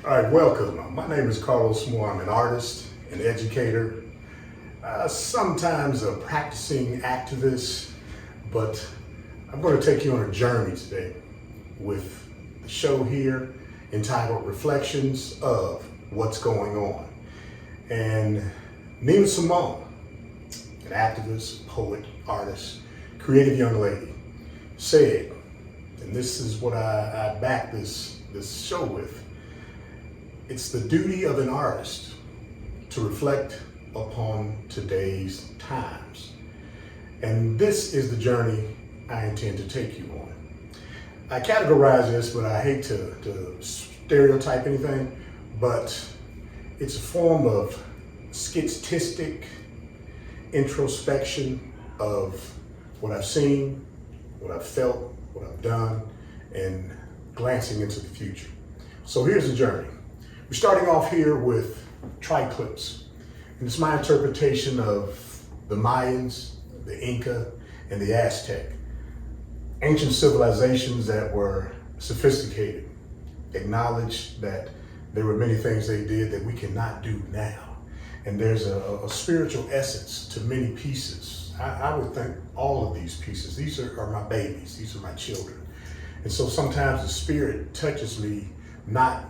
All right, welcome. My name is Carlos Moore. I'm an artist, an educator, sometimes a practicing activist, but I'm going to take you on a journey today with the show here entitled Reflections of What's Going On. And Nina Simone, an activist, poet, artist, creative young lady, said, and this is what I back this show with: it's the duty of an artist to reflect upon today's times. And this is the journey I intend to take you on. I categorize this, but I hate to stereotype anything, but it's a form of schizotistic introspection of what I've seen, what I've felt, what I've done, and glancing into the future. So here's the journey. We're starting off here with triclips, and it's my interpretation of the Mayans, the Inca, and the Aztec, ancient civilizations that were sophisticated, acknowledged that there were many things they did that we cannot do now. And there's a spiritual essence to many pieces. I would think all of these pieces, these are my babies, these are my children. And so sometimes the spirit touches me, not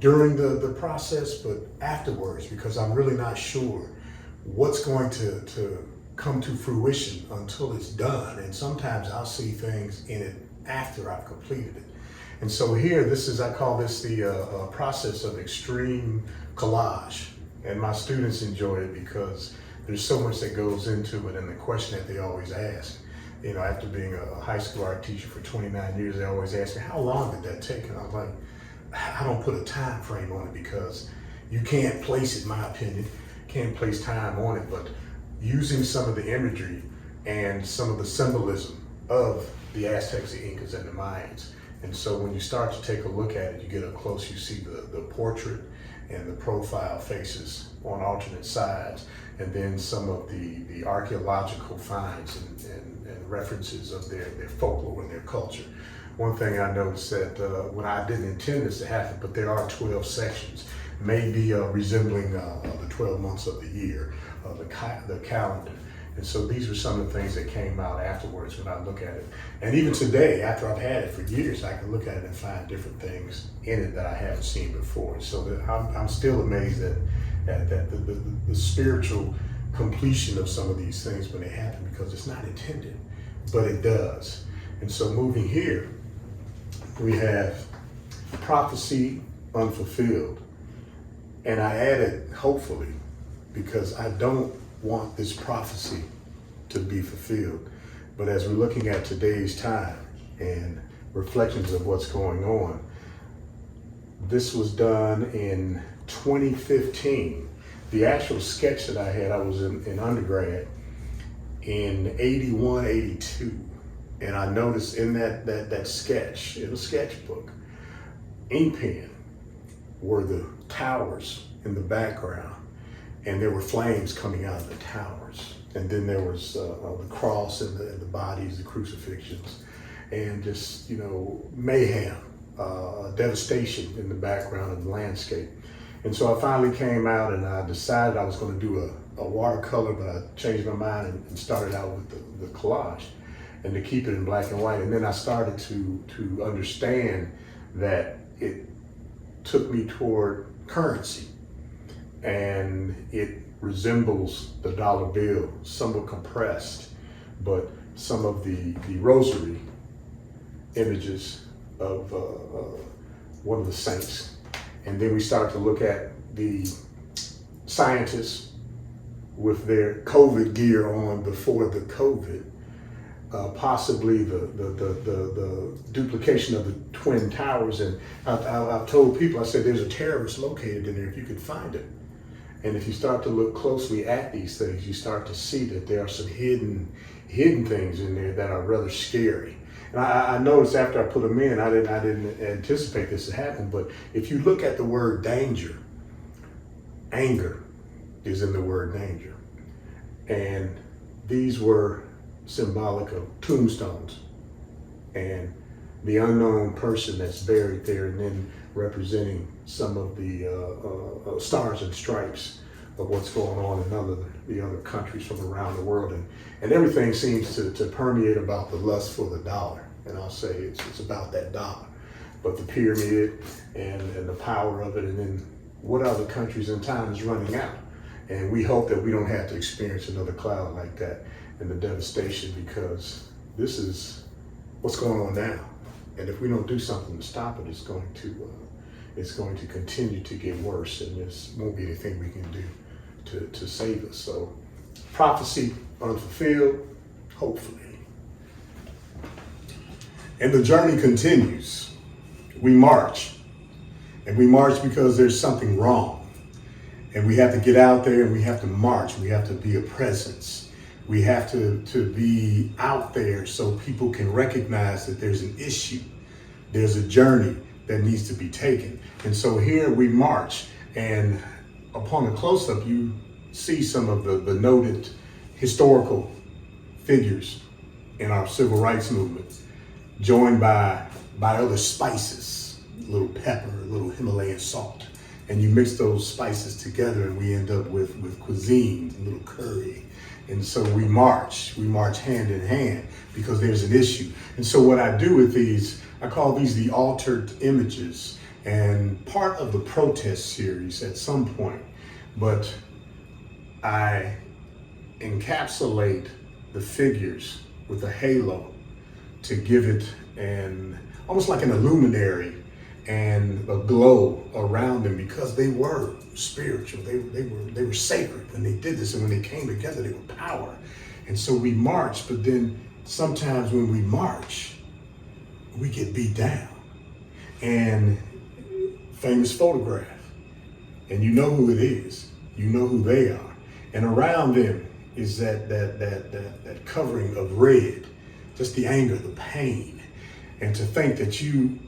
during the process, but afterwards, because I'm really not sure what's going to come to fruition until it's done. And sometimes I'll see things in it after I've completed it. And so here, I call this the process of extreme collage. And my students enjoy it because there's so much that goes into it, and the question that they always ask, you know, after being a high school art teacher for 29 years, they always ask me, how long did that take? And I'm like, I don't put a time frame on it because you can't place it, in my opinion, can't place time on it, but using some of the imagery and some of the symbolism of the Aztecs, the Incas, and the Mayans. And so when you start to take a look at it, you get up close, you see the portrait and the profile faces on alternate sides, and then some of the archaeological finds and references of their folklore and their culture. One thing I noticed that when I didn't intend this to happen, but there are 12 sections, maybe resembling the 12 months of the year, the calendar. And so these were some of the things that came out afterwards when I look at it. And even today, after I've had it for years, I can look at it and find different things in it that I haven't seen before. So I'm still amazed at the spiritual completion of some of these things when they happen, because it's not intended, but it does. And so moving here, we have prophecy unfulfilled. And I added hopefully, because I don't want this prophecy to be fulfilled. But as we're looking at today's time and reflections of what's going on, this was done in 2015. The actual sketch that I had, I was in undergrad in 81, 82. And I noticed in that sketch, in a sketchbook, ink pen, were the towers in the background, and there were flames coming out of the towers. And then there was the cross and the bodies, the crucifixions, and just, you know, mayhem, devastation in the background of the landscape. And so I finally came out and I decided I was going to do a watercolor, but I changed my mind and started out with the collage, and to keep it in black and white. And then I started to understand that it took me toward currency, and it resembles the dollar bill, somewhat compressed, but some of the rosary images of one of the saints. And then we start to look at the scientists with their COVID gear on before the COVID, possibly the duplication of the Twin Towers. And I've told people, I said, there's a terrorist located in there if you could find it. And if you start to look closely at these things, you start to see that there are some hidden things in there that are rather scary. And I noticed after I put them in, I didn't anticipate this to happen, but if you look at the word danger, anger is in the word danger. And these were symbolic of tombstones and the unknown person that's buried there, and then representing some of the stars and stripes of what's going on in the other countries from around the world. And everything seems to permeate about the lust for the dollar. And I'll say it's about that dollar. But the pyramid and the power of it, and then what other countries in time is running out. And we hope that we don't have to experience another cloud like that and the devastation, because this is what's going on now. And if we don't do something to stop it, it's going to continue to get worse, and there won't be anything we can do to save us. So prophecy unfulfilled, hopefully. And the journey continues. We march, and we march because there's something wrong. And we have to get out there and we have to march. We have to be a presence. We have to be out there so people can recognize that there's an issue. There's a journey that needs to be taken. And so here we march, and upon a close-up, you see some of the noted historical figures in our civil rights movement, joined by other spices, a little pepper, a little Himalayan salt. And you mix those spices together and we end up with cuisine, a little curry. And so we march hand in hand because there's an issue. And so what I do with these, I call these the altered images, and part of the protest series at some point, but I encapsulate the figures with a halo to give it almost like an illuminary and a glow around them, because they were spiritual, they were sacred when they did this, and when they came together, they were power. And so we march, but then sometimes when we march, we get beat down. And famous photograph, and you know who it is, you know who they are, and around them is that covering of red, just the anger, the pain, and to think that you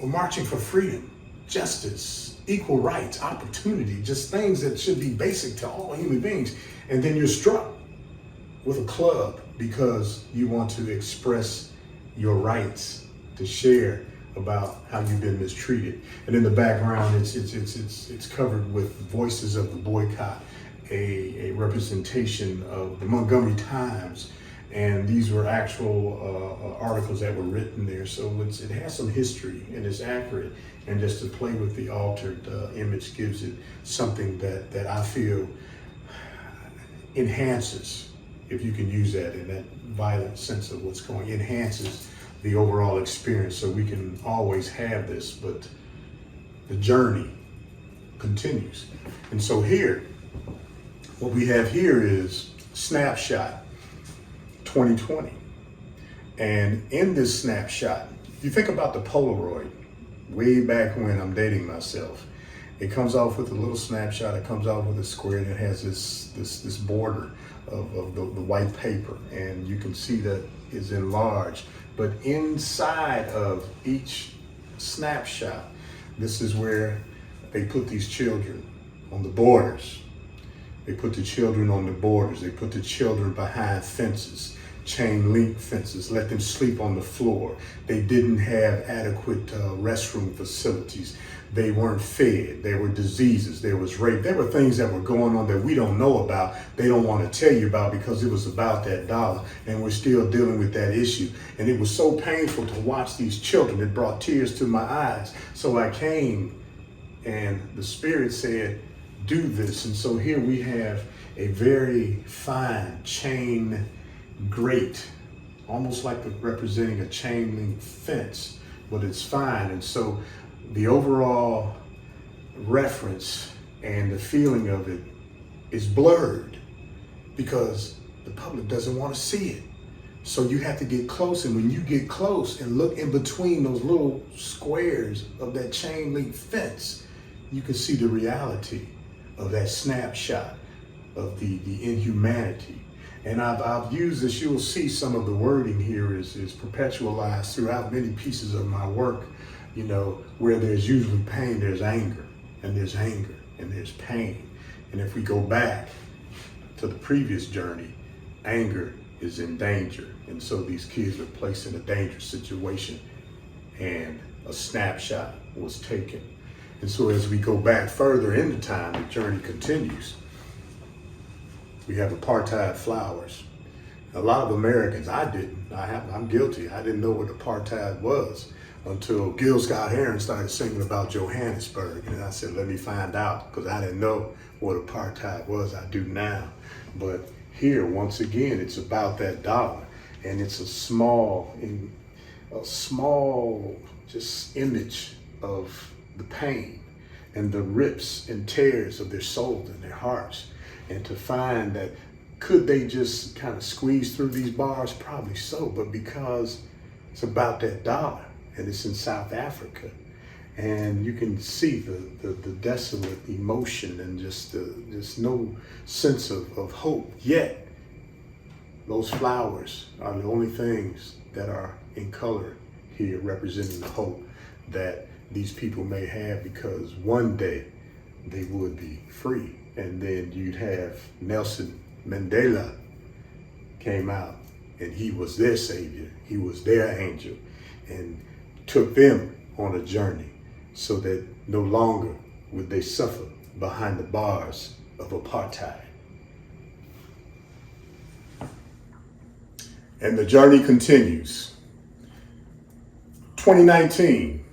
are marching for freedom, justice, equal rights, opportunity, just things that should be basic to all human beings, and then you're struck with a club because you want to express your rights to share about how you've been mistreated. And in the background, it's covered with voices of the boycott, a representation of the Montgomery Times, and these were actual articles that were written there. So it has some history and it's accurate, and just to play with the altered image gives it something that I feel enhances, if you can use that in that violent sense of what's going, enhances the overall experience, so we can always have this, but the journey continues. And so here, what we have here is snapshot 2020. And in this snapshot, if you think about the Polaroid, way back when, I'm dating myself, it comes off with a little snapshot, it comes off with a square, and it has this border of the white paper, and you can see that is enlarged. But inside of each snapshot, this is where they put these children on the borders. They put the children on the borders. They put the children behind fences, chain link fences, let them sleep on the floor. They didn't have adequate restroom facilities. They weren't fed. There were diseases. There was rape. There were things that were going on that we don't know about. They don't want to tell you about because it was about that dollar, and we're still dealing with that issue. And it was so painful to watch these children. It brought tears to my eyes. So I came, and the Spirit said, do this. And so here we have a very fine chain grate, almost like representing a chain link fence, but it's fine. And so the overall reference and the feeling of it is blurred because the public doesn't want to see it. So you have to get close, and when you get close and look in between those little squares of that chain link fence, you can see the reality of that snapshot of the inhumanity. And I've used this, you'll see some of the wording here is perpetualized throughout many pieces of my work. You know, where there's usually pain, there's anger, and there's anger, and there's pain. And if we go back to the previous journey, anger is in danger. And so these kids were placed in a dangerous situation, and a snapshot was taken. And so as we go back further into time, the journey continues. We have apartheid flowers. A lot of Americans, I didn't, I'm guilty, I didn't know what apartheid was until Gil Scott-Heron started singing about Johannesburg. And I said, let me find out, because I didn't know what apartheid was. I do now. But here, once again, it's about that dollar. And it's a small just image of the pain and the rips and tears of their souls and their hearts. And to find that, could they just kind of squeeze through these bars? Probably so, but because it's about that dollar, and it's in South Africa, and you can see the desolate emotion and just no sense of hope. Yet, those flowers are the only things that are in color here, representing the hope that these people may have, because one day they would be free. And then you'd have Nelson Mandela came out, and he was their savior. He was their angel, and took them on a journey so that no longer would they suffer behind the bars of apartheid. And the journey continues. 2019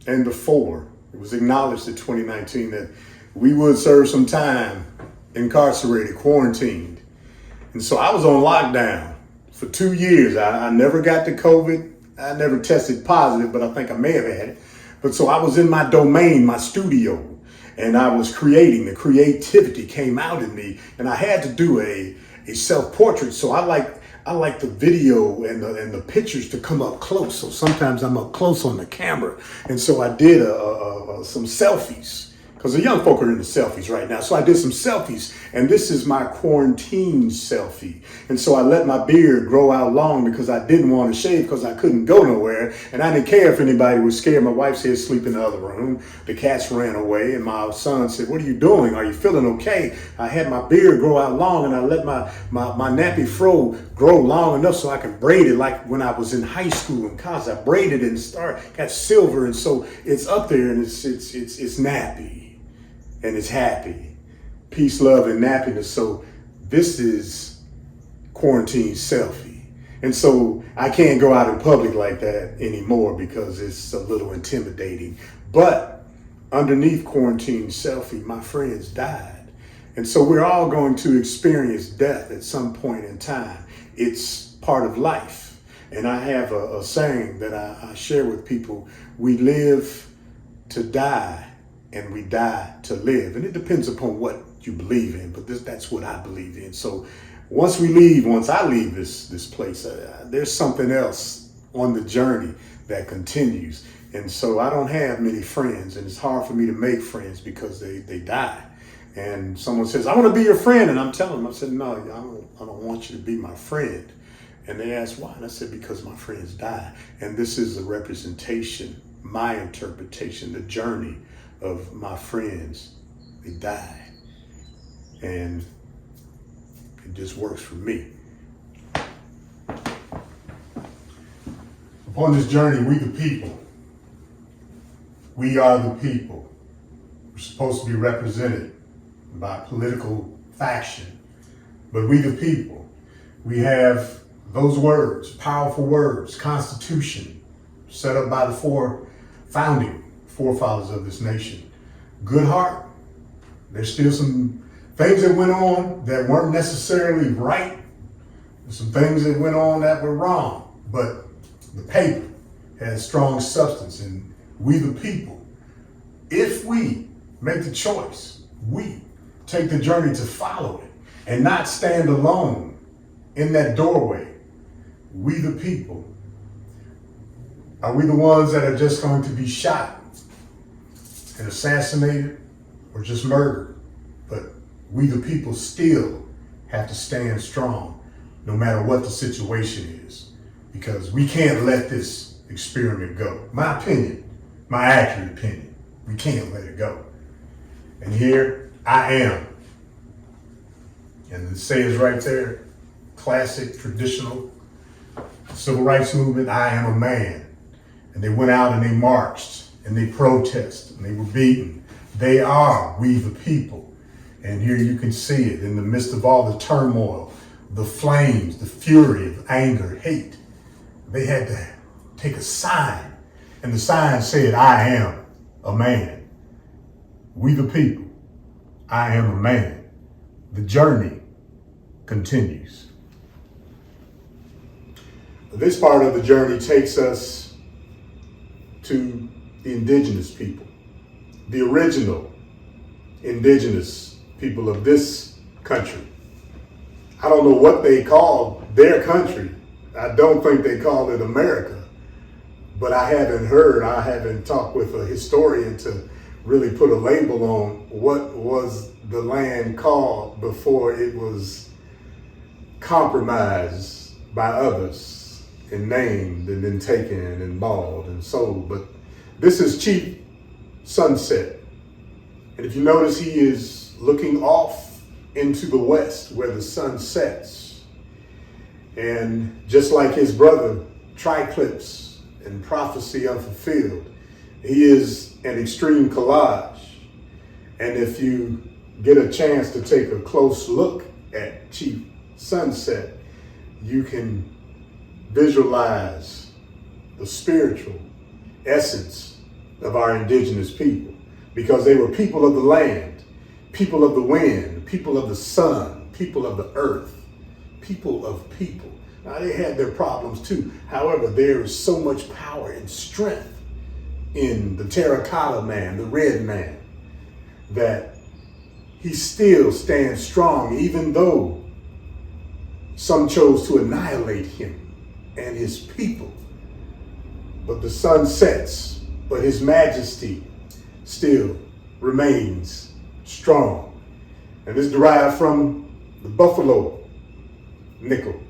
and before, it was acknowledged in 2019 that we would serve some time incarcerated, quarantined. And so I was on lockdown for 2 years. I never got the COVID. I never tested positive, but I think I may have had it. But so I was in my domain, my studio, and I was creating. The creativity came out in me, and I had to do a self-portrait. So I like the video and the pictures to come up close. So sometimes I'm up close on the camera. And so I did some selfies, because the young folk are into selfies right now. So I did some selfies, and this is my quarantine selfie. And so I let my beard grow out long because I didn't want to shave, because I couldn't go nowhere. And I didn't care if anybody was scared. My wife said sleep in the other room. The cats ran away, and my son said, what are you doing? Are you feeling okay? I had my beard grow out long, and I let my nappy fro grow long enough so I could braid it like when I was in high school and college. I braided it and got silver, and so it's up there, and it's nappy. And it's happy. Peace, love, and nappiness. So this is quarantine selfie. And so I can't go out in public like that anymore because it's a little intimidating. But underneath quarantine selfie, my friends died. And so we're all going to experience death at some point in time. It's part of life. And I have a saying that I share with people. We live to die, and we die to live. And it depends upon what you believe in, but that's what I believe in. So once I leave this place, there's something else on the journey that continues. And so I don't have many friends, and it's hard for me to make friends because they die. And someone says, I want to be your friend. And I'm telling them, I said, no, I don't want you to be my friend. And they asked why? And I said, because my friends die. And this is a representation, my interpretation, the journey of my friends. They die, and it just works for me. Upon this journey, we the people, we are the people. We're supposed to be represented by political faction, but we the people, we have those words, powerful words, Constitution, set up by the four founding forefathers of this nation. Good heart. There's still some things that went on that weren't necessarily right. There's some things that went on that were wrong. But the paper has strong substance, and we the people, if we make the choice, we take the journey to follow it and not stand alone in that doorway, we the people, are we the ones that are just going to be shot and assassinated or just murdered? But we the people still have to stand strong no matter what the situation is, because we can't let this experiment go. My opinion, my accurate opinion, we can't let it go. And here I am. And it says right there, classic, traditional civil rights movement, I am a man. And they went out and they marched and they protested and they were beaten. They are we the people. And here you can see it in the midst of all the turmoil, the flames, the fury of anger, hate. They had to take a sign. And the sign said, I am a man. We the people, I am a man. The journey continues. This part of the journey takes us to the indigenous people, the original indigenous people of this country. I don't know what they call their country. I don't think they call it America, but I haven't talked with a historian to really put a label on what was the land called before it was compromised by others and named and then taken and bought and sold. But this is Chief Sunset. And if you notice, he is looking off into the west where the sun sets. And just like his brother, Triclips and Prophecy Unfulfilled, he is an extreme collage. And if you get a chance to take a close look at Chief Sunset, you can visualize the spiritual essence of our indigenous people, because they were people of the land, people of the wind, people of the sun, people of the earth, people of people. Now, they had their problems too. However, there is so much power and strength in the terracotta man, the red man, that he still stands strong, even though some chose to annihilate him and his people. But the sun sets, but his majesty still remains strong. And this derived from the buffalo nickel.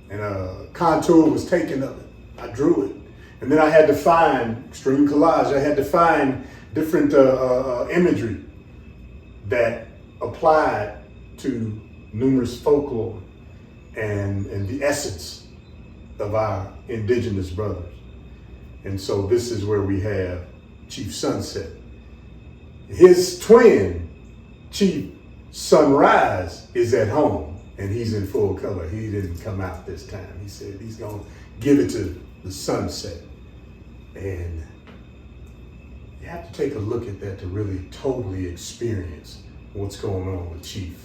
And a contour was taken of it. I drew it. And then I had to find, extreme collage, I had to find different imagery that applied to numerous folklore and the essence of our indigenous brothers. And so this is where we have Chief Sunset. His twin, Chief Sunrise, is at home, and he's in full color. He didn't come out this time. He said he's going to give it to the sunset. And you have to take a look at that to really totally experience what's going on with Chief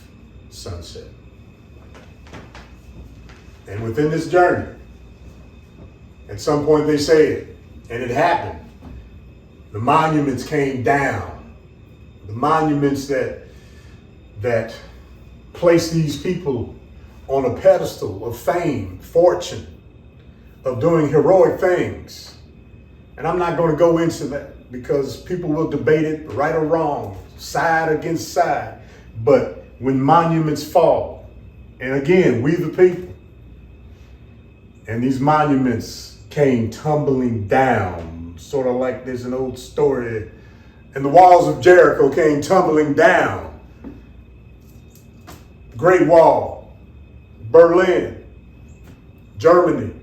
Sunset. And within this journey, at some point they said, and it happened, the monuments came down. The monuments that place these people on a pedestal of fame, fortune, of doing heroic things. And I'm not going to go into that because people will debate it right or wrong, side against side. But when monuments fall, and again, we the people, and these monuments came tumbling down, sort of like there's an old story, and the walls of Jericho came tumbling down. Great Wall, Berlin, Germany,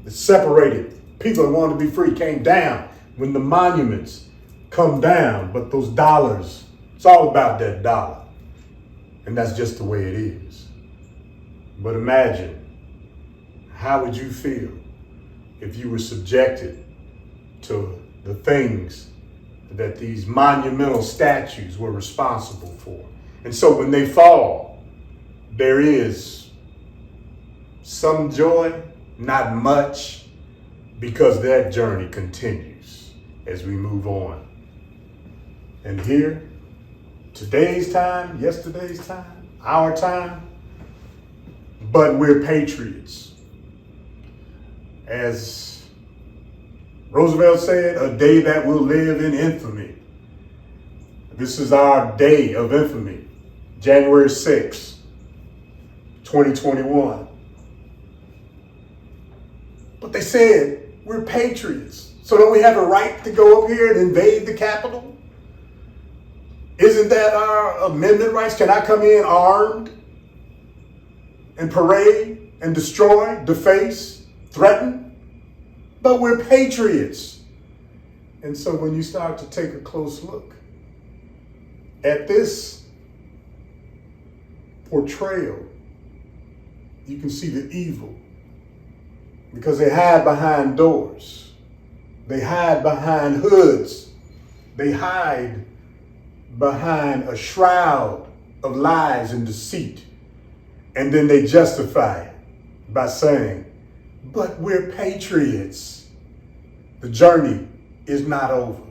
the separated people that wanted to be free came down when the monuments come down. But those dollars, it's all about that dollar. And that's just the way it is. But imagine, how would you feel if you were subjected to the things that these monumental statues were responsible for? And so when they fall, there is some joy, not much, because that journey continues as we move on. And here, today's time, yesterday's time, our time, but we're patriots. as Roosevelt said, a day that will live in infamy. This is our day of infamy, January 6, 2021. But they said, we're patriots. So don't we have a right to go up here and invade the Capitol? Isn't that our amendment rights? Can I come in armed and parade and destroy, deface, threaten? But we're patriots. And so when you start to take a close look at this portrayal, you can see the evil, because they hide behind doors. They hide behind hoods. They hide behind a shroud of lies and deceit. And then they justify it by saying, but we're patriots. The journey is not over.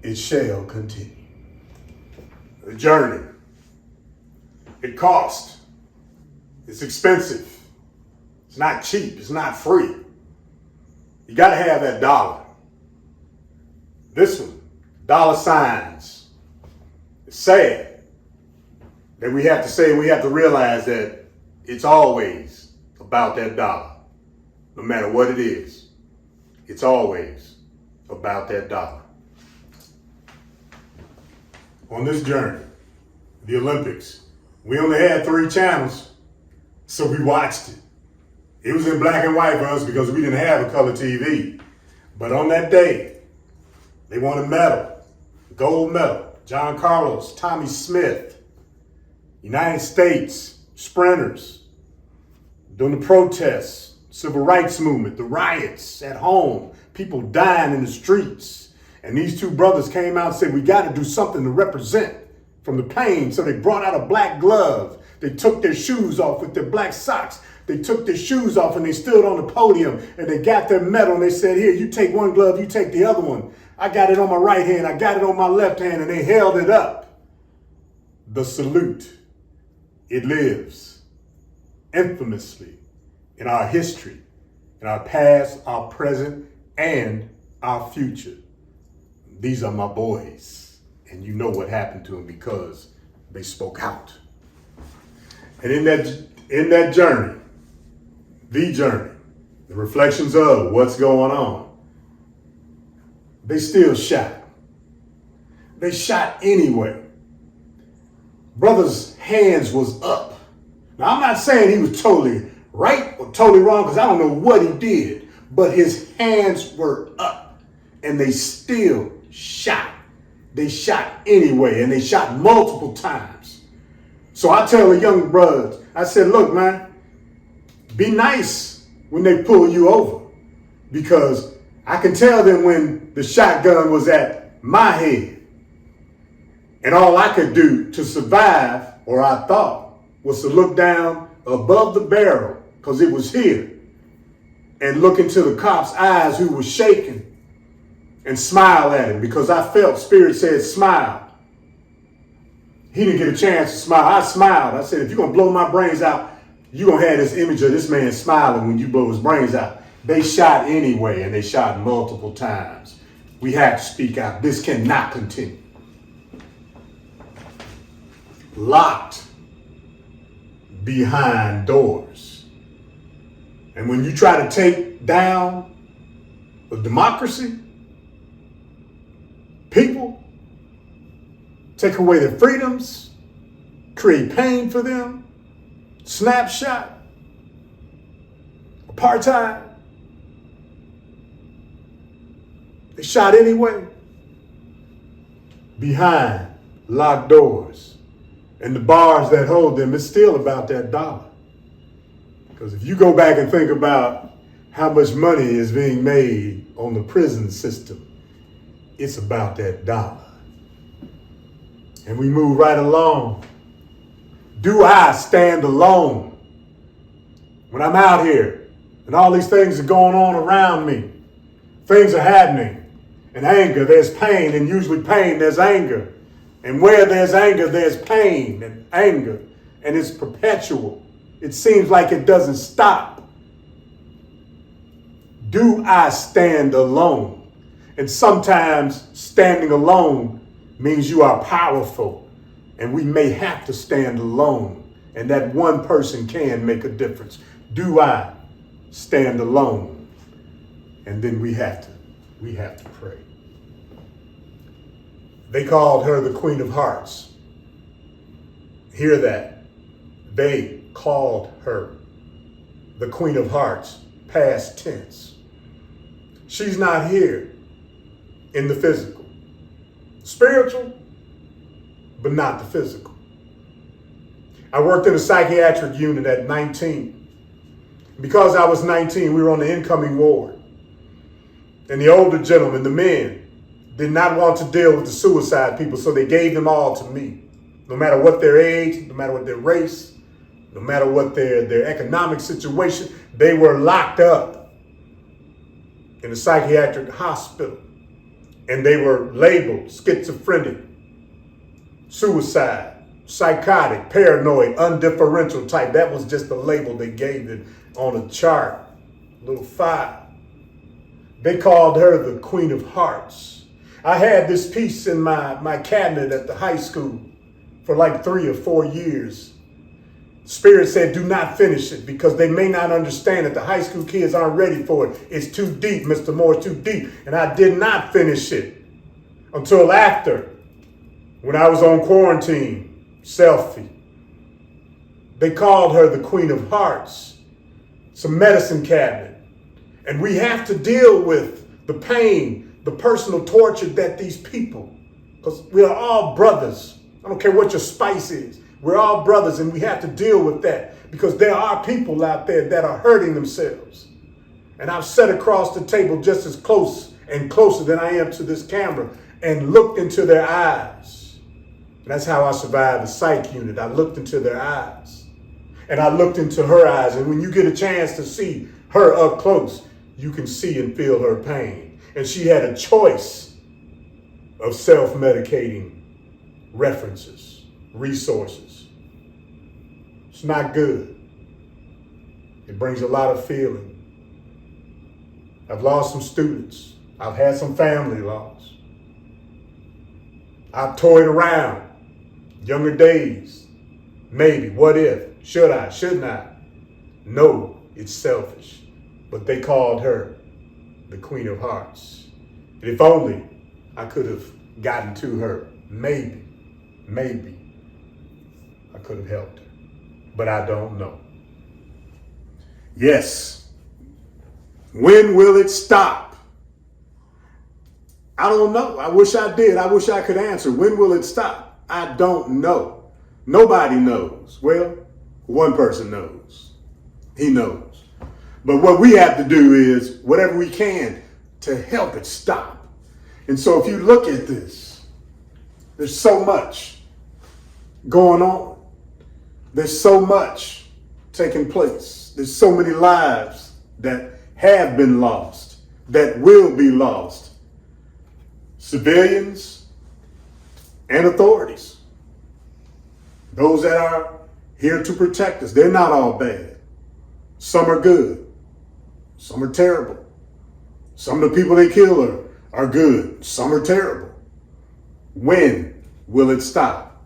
It shall continue. The journey, it costs. It's expensive. It's not cheap. It's not free. You got to have that dollar. This one, dollar signs. It's sad that we have to say, we have to realize that it's always about that dollar. No matter what it is, it's always about that dollar. On this journey, the Olympics, we only had 3 channels, so we watched it. It was in black and white for us because we didn't have a color TV. But on that day, they won a medal, gold medal. John Carlos, Tommy Smith, United States sprinters, during the protests, civil rights movement, the riots at home, people dying in the streets. And these 2 brothers came out and said, we got to do something to represent from the pain. So they brought out a black glove. They took their shoes off with their black socks. They took their shoes off and they stood on the podium and they got their medal and they said, here, you take one glove, you take the other one. I got it on my right hand, I got it on my left hand, and they held it up. The salute, it lives infamously in our history, in our past, our present, and our future. These are my boys, and you know what happened to them because they spoke out. And in that journey, the reflections of what's going on, they still shot. They shot anyway. Brother's hands was up. Now, I'm not saying he was totally right or totally wrong, because I don't know what he did, but his hands were up and they still shot. They shot anyway, and they shot multiple times. So I tell the young brothers, I said, look, man, be nice when they pull you over, because I can tell them when the shotgun was at my head. And all I could do to survive, or I thought, was to look down above the barrel, because it was here, and look into the cop's eyes who was shaking and smile at him, because I felt Spirit said smile. He didn't get a chance to smile. I smiled. I said, if you're going to blow my brains out, you're going to have this image of this man smiling when you blow his brains out. They shot anyway, and they shot multiple times. We have to speak out. This cannot continue. Locked behind doors. And when you try to take down a democracy, people, take away their freedoms, create pain for them, snapshot, apartheid, they shot anyway, behind locked doors. And the bars that hold them, it's still about that dollar. Because if you go back and think about how much money is being made on the prison system, it's about that dollar. And we move right along. Do I stand alone? When I'm out here and all these things are going on around me, things are happening. And anger, there's pain, and usually pain, there's anger. And where there's anger, there's pain and anger, and it's perpetual. It seems like it doesn't stop. Do I stand alone? And sometimes standing alone means you are powerful, and we may have to stand alone, and that one person can make a difference. Do I stand alone? And then we have to pray. They called her the Queen of Hearts. Hear that. They called her the Queen of Hearts, past tense. She's not here in the physical. Spiritual, but not the physical. I worked in a psychiatric unit at 19. Because I was 19, we were on the incoming ward. And the older gentlemen, the men, did not want to deal with the suicide people, so they gave them all to me. No matter what their age, no matter what their race, no matter what their economic situation, they were locked up in a psychiatric hospital. And they were labeled schizophrenic, suicide, psychotic, paranoid, undifferential type. That was just the label they gave it on a chart, little file. They called her the Queen of Hearts. I had this piece in my cabinet at the high school for like 3 or 4 years. Spirit said, do not finish it because they may not understand that the high school kids aren't ready for it. It's too deep, Mr. Moore, it's too deep. And I did not finish it until after, when I was on quarantine, selfie. They called her the Queen of Hearts. It's a medicine cabinet. And we have to deal with the pain, the personal torture that these people, because we are all brothers. I don't care what your spice is. We're all brothers, and we have to deal with that because there are people out there that are hurting themselves. And I've sat across the table just as close and closer than I am to this camera and looked into their eyes. And that's how I survived the psych unit. I looked into their eyes, and I looked into her eyes. And when you get a chance to see her up close, you can see and feel her pain. And she had a choice of self-medicating references, resources. It's not good. It brings a lot of feeling. I've lost some students. I've had some family loss. I've toyed around. Younger days. Maybe. What if? Should I? Shouldn't I? No, it's selfish. But they called her the Queen of Hearts. And if only I could have gotten to her. Maybe I could have helped her. But I don't know. Yes. When will it stop? I don't know. I wish I did. I wish I could answer. When will it stop? I don't know. Nobody knows. Well, one person knows. He knows. But what we have to do is whatever we can to help it stop. And so if you look at this, there's so much going on. There's so much taking place. There's so many lives that have been lost, that will be lost. Civilians and authorities. Those that are here to protect us, they're not all bad. Some are good. Some are terrible. Some of the people they kill are good. Some are terrible. When will it stop?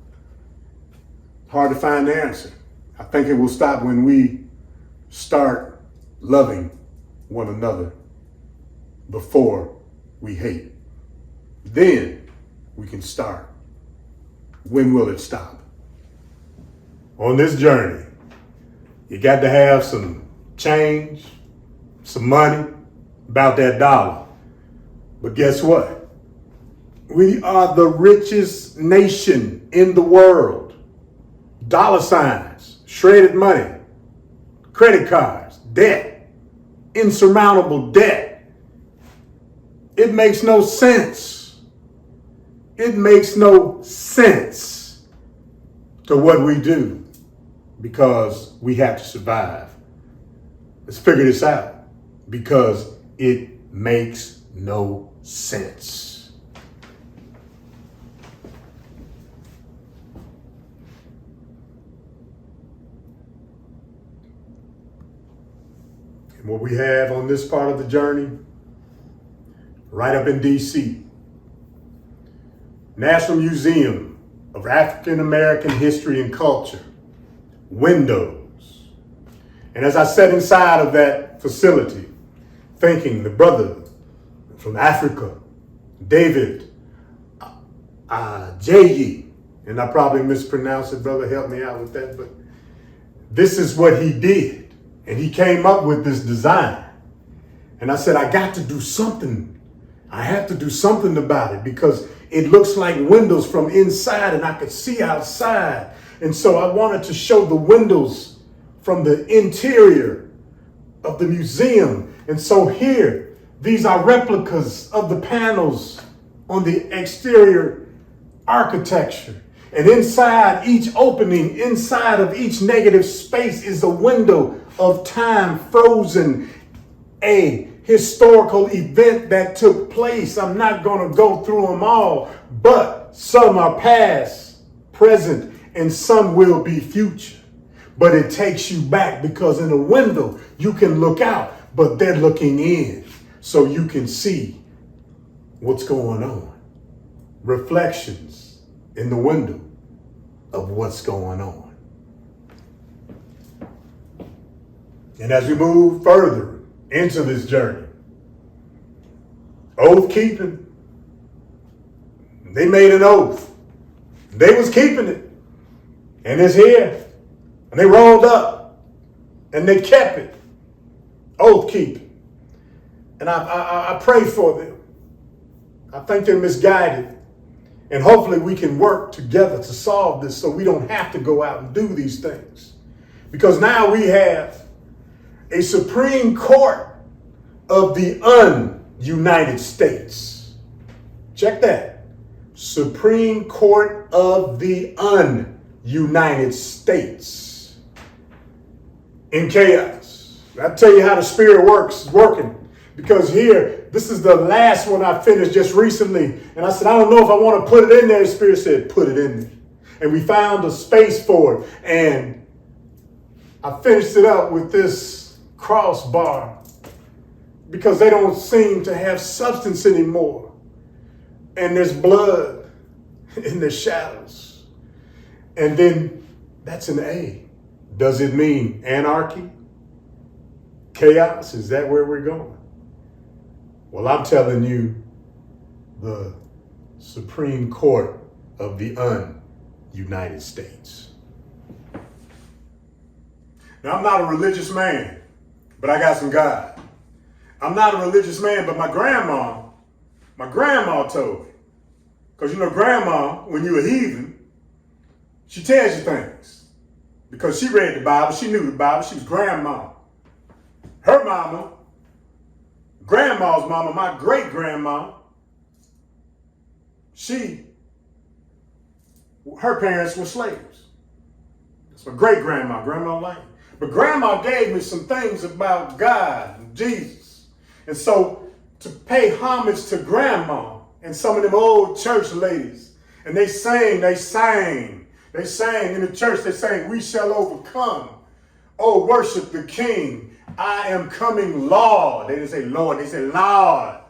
Hard to find the answer. I think it will stop when we start loving one another before we hate. Then we can start. When will it stop? On this journey, you got to have some change, some money, about that dollar. But guess what? We are the richest nation in the world. Dollar signs, shredded money, credit cards, debt, insurmountable debt. It makes no sense. It makes no sense to what we do because we have to survive. Let's figure this out because it makes no sense. And what we have on this part of the journey, right up in DC, National Museum of African American History and Culture, windows. And as I sat inside of that facility, thinking the brother from Africa, David J.E., and I probably mispronounced it, brother, help me out with that, but this is what he did. And he came up with this design. And I said, I got to do something. I have to do something about it because it looks like windows from inside and I could see outside. And so I wanted to show the windows from the interior of the museum. And so here, these are replicas of the panels on the exterior architecture. And inside each opening, inside of each negative space is a window of time frozen, a historical event that took place. I'm not going to go through them all, but some are past, present, and some will be future. But it takes you back because in a window, you can look out, but they're looking in so you can see what's going on. Reflections in the window of what's going on. And as we move further into this journey, oath keeping, they made an oath. They was keeping it. And it's here. And they rolled up and they kept it. Oath keeping. And I pray for them. I think they're misguided. And hopefully we can work together to solve this so we don't have to go out and do these things. Because now we have a Supreme Court of the un-United States. Check that. Supreme Court of the un-United States. In chaos. I tell you how the Spirit works, is working. Because here, this is the last one I finished just recently. And I said, I don't know if I want to put it in there. The Spirit said, put it in there. And we found a space for it. And I finished it up with this crossbar because they don't seem to have substance anymore. And there's blood in the shadows. And then that's an A. Does it mean anarchy? Chaos? Is that where we're going? Well, I'm telling you, the Supreme Court of the un-United States. Now, I'm not a religious man, but I got some God. I'm not a religious man, but my grandma told me. Because you know, grandma, when you're a heathen, she tells you things. Because she read the Bible, she knew the Bible, she was grandma. Her mama, grandma's mama, my great-grandma, her parents were slaves. That's my great-grandma, Grandma Lane. But grandma gave me some things about God and Jesus. And so to pay homage to grandma and some of them old church ladies, and they sang in the church, they sang, we shall overcome. Oh, worship the King. I am coming, Lord. They didn't say Lord, they said Lord.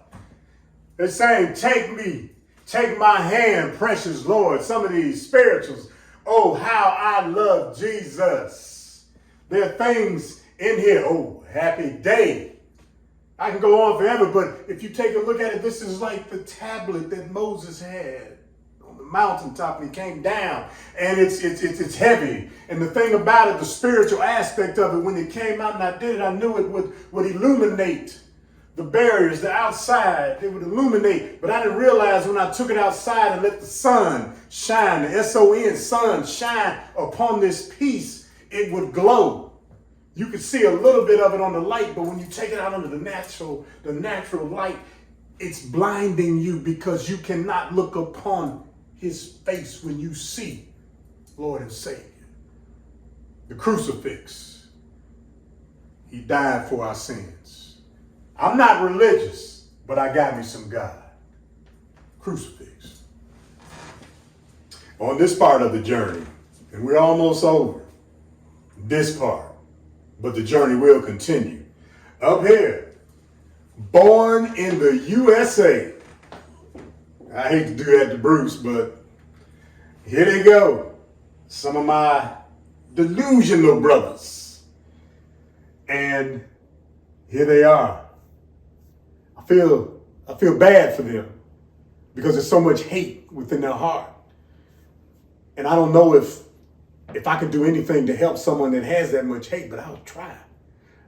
They sang, take my hand, precious Lord. Some of these spirituals, oh, how I love Jesus. There are things in here. Oh, happy day. I can go on forever, but if you take a look at it, this is like the tablet that Moses had on the mountaintop and he came down. And it's heavy. And the thing about it, the spiritual aspect of it, when it came out and I did it, I knew it would illuminate the barriers, the outside. It would illuminate. But I didn't realize when I took it outside and let the sun shine, the S-O-N, sun shine upon this piece, it would glow. You could see a little bit of it on the light, but when you take it out under the natural light, it's blinding you because you cannot look upon his face when you see Lord and Savior. The crucifix. He died for our sins. I'm not religious, but I got me some God. Crucifix. On this part of the journey, and we're almost over this part, but the journey will continue. up here, born in the USA. I hate to do that to Bruce, but here they go. Some of my delusional brothers. And here they are. I feel bad for them because there's so much hate within their heart. And I don't know if I can do anything to help someone that has that much hate, but I'll try.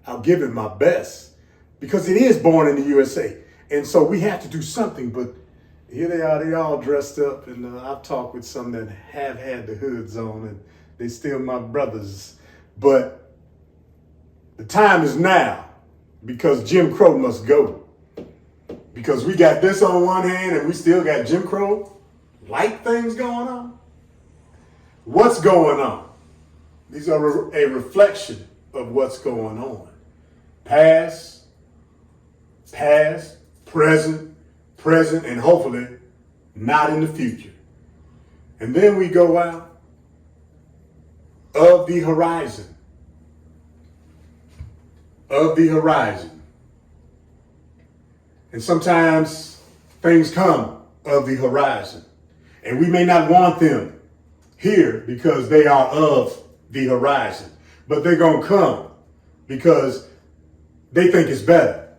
I'll give it my best because it is born in the USA. And so we have to do something, but here they are, they all dressed up, and I've talked with some that have had the hoods on, and they still my brothers. But the time is now because Jim Crow must go. Because we got this on one hand and we still got Jim Crow like things going on. What's going on? These are a reflection of what's going on. Past, present, and hopefully not in the future. And then we go out of the horizon. Of the horizon. And sometimes things come of the horizon. And we may not want them here because they are of the horizon. But they're going to come because they think it's better.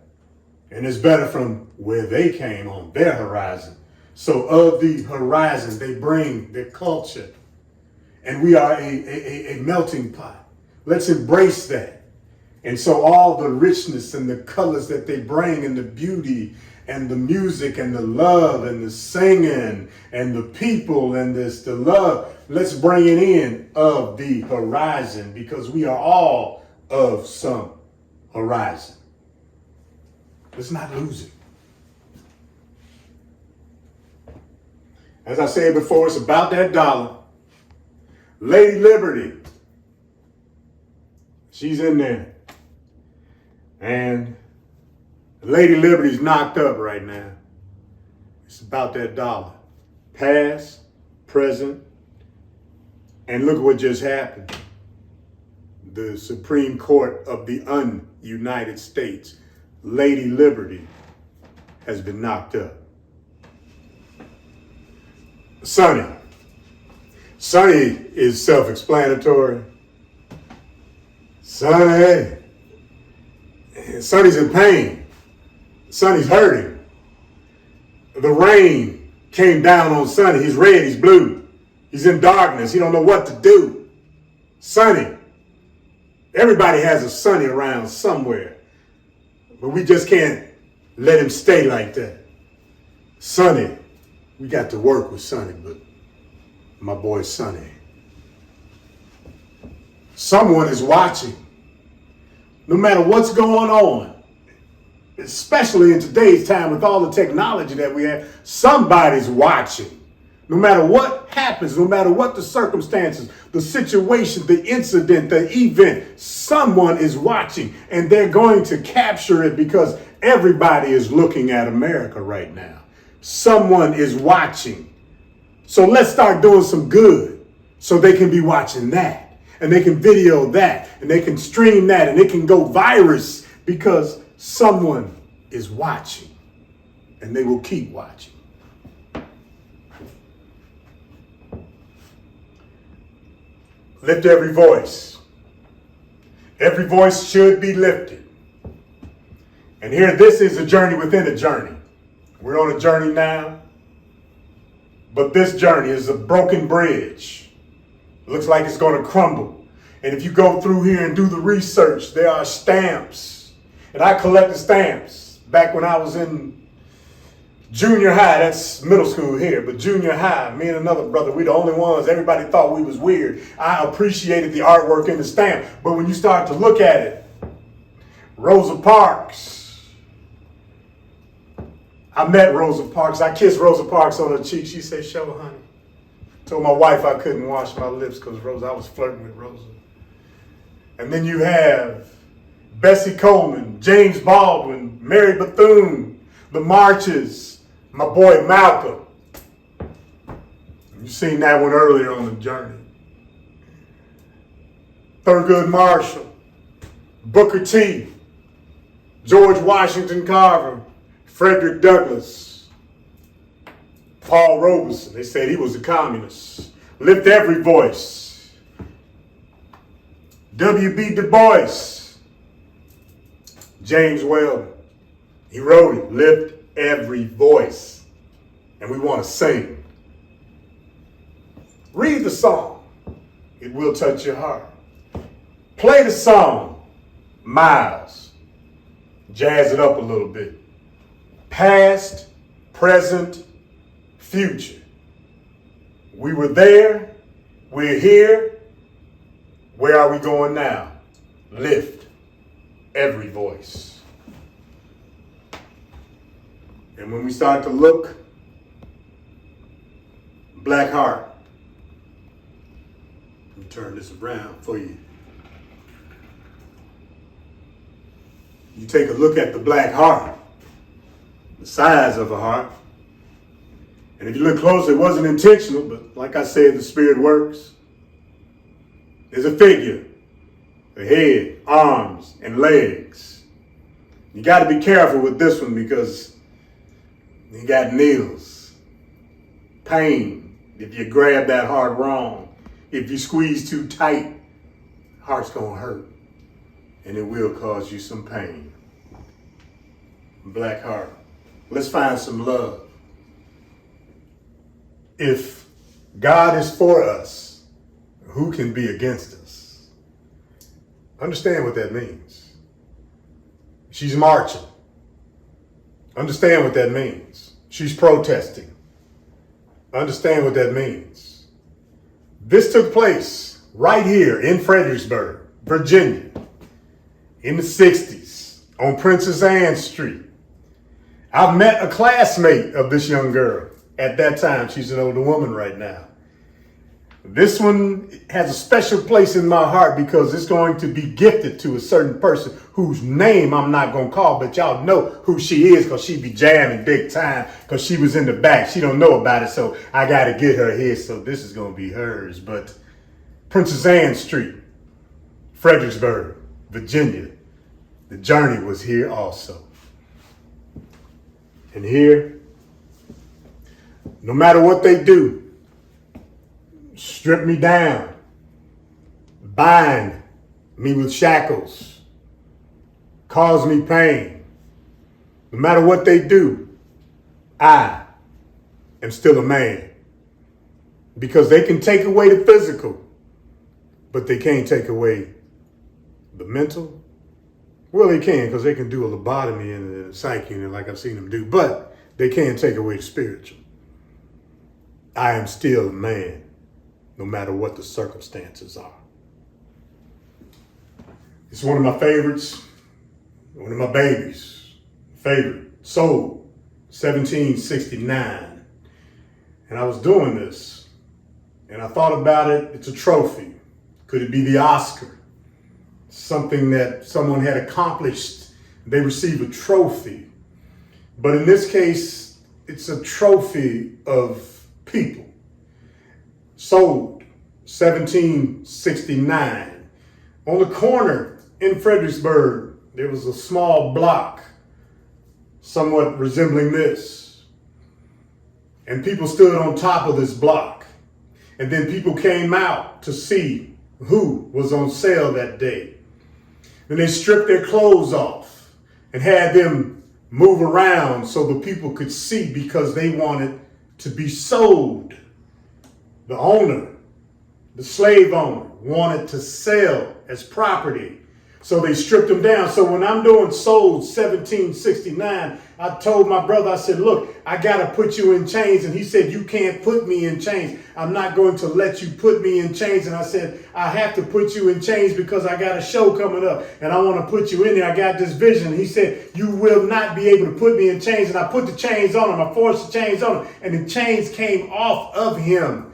And it's better from where they came on their horizon. So of the horizon, they bring their culture. And we are a melting pot. Let's embrace that. And so all the richness and the colors that they bring and the beauty and the music and the love and the singing and the people and the love, let's bring it in of the horizon because we are all of some horizon. Let's not lose it. As I said before, it's about that dollar. Lady Liberty, she's in there. And Lady Liberty's knocked up right now. It's about that dollar. Past, present, and look what just happened. The Supreme Court of the un-United States, Lady Liberty, has been knocked up. Sonny is self-explanatory. Sonny's in pain. Sonny's hurting. The rain came down on Sonny. He's red, he's blue. He's in darkness. He don't know what to do. Sonny. Everybody has a Sonny around somewhere. But we just can't let him stay like that. Sonny. We got to work with Sonny, but my boy Sonny. Someone is watching. No matter what's going on, especially in today's time with all the technology that we have, somebody's watching. No matter what happens, no matter what the circumstances, the situation, the incident, the event, someone is watching and they're going to capture it because everybody is looking at America right now. Someone is watching. So let's start doing some good so they can be watching that and they can video that and they can stream that and it can go virus because someone is watching and they will keep watching. Lift every voice. Every voice should be lifted. And here, this is a journey within a journey. We're on a journey now, but this journey is a broken bridge. It looks like it's going to crumble. And if you go through here and do the research, there are stamps. And I collected stamps back when I was in junior high. That's middle school here, but junior high, me and another brother, we the only ones. Everybody thought we was weird. I appreciated the artwork in the stamp. But when you start to look at it, Rosa Parks, I met Rosa Parks. I kissed Rosa Parks on her cheek. She said, "Show, honey." Told my wife I couldn't wash my lips because I was flirting with Rosa. And then you have Bessie Coleman, James Baldwin, Mary Bethune, the Marches, my boy Malcolm. You've seen that one earlier on the journey. Thurgood Marshall, Booker T, George Washington Carver, Frederick Douglass, Paul Robeson. They said he was a communist. Lift every voice. W.B. Du Bois, James Weldon. He wrote it, lift every voice. And we want to sing. Read the song. It will touch your heart. Play the song, Miles. Jazz it up a little bit. Past, present, future. We were there. We're here. Where are we going now? Lift every voice. And when we start to look, Black Heart. Let me turn this around for you. You take a look at the black heart, the size of a heart. And if you look closer, it wasn't intentional, but like I said, the Spirit works. There's a figure, a head, arms, and legs. You got to be careful with this one because you got needles, pain if you grab that heart wrong. If you squeeze too tight, heart's going to hurt. And it will cause you some pain. Black heart. Let's find some love. If God is for us, who can be against us? Understand what that means. She's marching. Understand what that means. She's protesting. Understand what that means. This took place right here in Fredericksburg, Virginia, in the 60s on Princess Anne Street. I've met a classmate of this young girl. At that time, she's an older woman right now. This one has a special place in my heart because it's going to be gifted to a certain person whose name I'm not going to call, but y'all know who she is because she be jamming big time because she was in the back. She don't know about it, so I got to get her here, so this is going to be hers. But Princess Anne Street, Fredericksburg, Virginia. The journey was here also. And here, no matter what they do, strip me down, bind me with shackles, cause me pain. No matter what they do, I am still a man. Because they can take away the physical, but they can't take away the mental. Well, they can, because they can do a lobotomy and a psyche unit like I've seen them do, but they can't take away the spiritual. I am still a man, no matter what the circumstances are. It's one of my favorites, one of my babies, favorite, Soul, 1769. And I was doing this, and I thought about it, it's a trophy. Could it be the Oscar? Something that someone had accomplished, they receive a trophy. But in this case, it's a trophy of people. Sold, 1769. On the corner in Fredericksburg, there was a small block, somewhat resembling this. And people stood on top of this block. And then people came out to see who was on sale that day. And they stripped their clothes off and had them move around so the people could see because they wanted to be sold. The owner, the slave owner, wanted to sell as property. So they stripped them down. So when I'm doing Sold 1769, I told my brother, I said, look, I got to put you in chains. And he said, you can't put me in chains. I'm not going to let you put me in chains. And I said, I have to put you in chains because I got a show coming up and I want to put you in there. I got this vision. He said, you will not be able to put me in chains. And I put the chains on him. I forced the chains on him and the chains came off of him.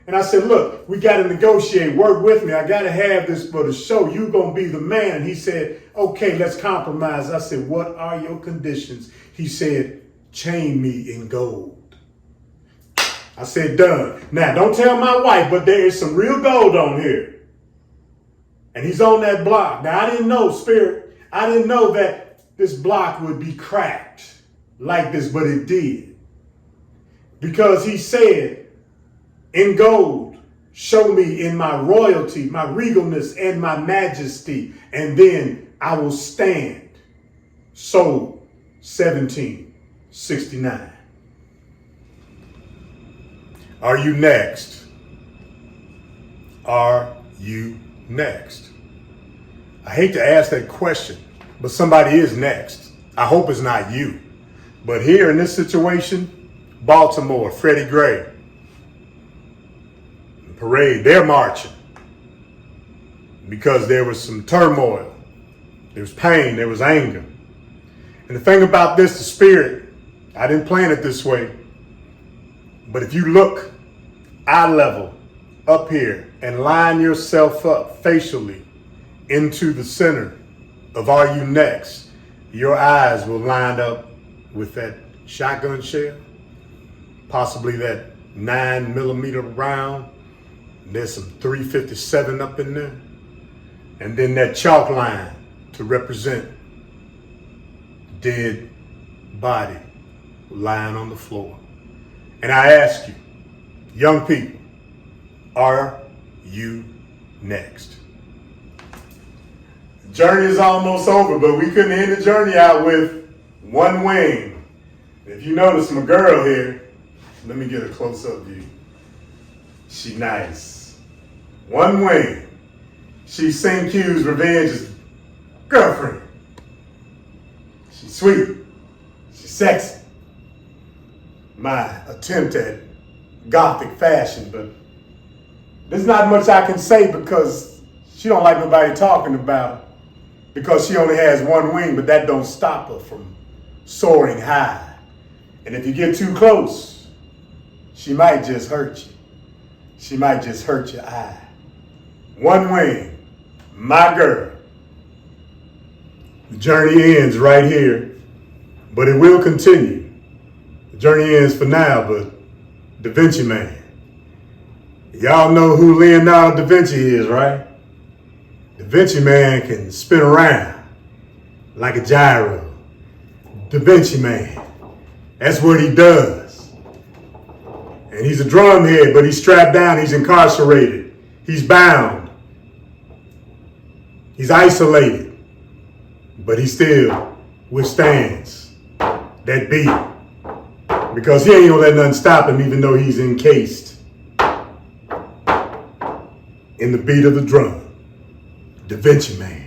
And I said, look, we got to negotiate, work with me. I got to have this for the show. You're going to be the man. And he said, okay, let's compromise. I said, what are your conditions? He said, chain me in gold. I said, done. Now, don't tell my wife, but there is some real gold on here. And he's on that block. Now, I didn't know, Spirit. I didn't know that this block would be cracked like this, but it did. Because he said, in gold, show me in my royalty, my regalness, and my majesty, and then I will stand. Sold 1769. Are you next? Are you next? I hate to ask that question, but somebody is next. I hope it's not you. But here in this situation, Baltimore, Freddie Gray, the parade, they're marching because there was some turmoil. There was pain, there was anger. And the thing about this, the spirit, I didn't plan it this way, but if you look eye level up here and line yourself up facially into the center of Are You Next, your eyes will line up with that shotgun shell, possibly that 9mm round. There's some 357 up in there. And then that chalk line to represent dead body lying on the floor. And I ask you, young people, are you next? The journey is almost over, but we couldn't end the journey out with one wing. If you notice my girl here, let me get a close-up view. She nice. One wing. She's St. Q's Revenge's girlfriend. She's sweet. She's sexy. My attempt at gothic fashion, but there's not much I can say because she don't like nobody talking about her because she only has one wing, but that don't stop her from soaring high. And if you get too close, she might just hurt you. She might just hurt your eye. One wing, my girl. The journey ends right here, but it will continue. The journey ends for now, but Da Vinci Man. Y'all know who Leonardo da Vinci is, right? Da Vinci Man can spin around like a gyro. Da Vinci Man. That's what he does. And he's a drumhead, but he's strapped down, he's incarcerated, he's bound, he's isolated, but he still withstands that beat because he ain't gonna let nothing stop him even though he's encased in the beat of the drum. Da Vinci Man.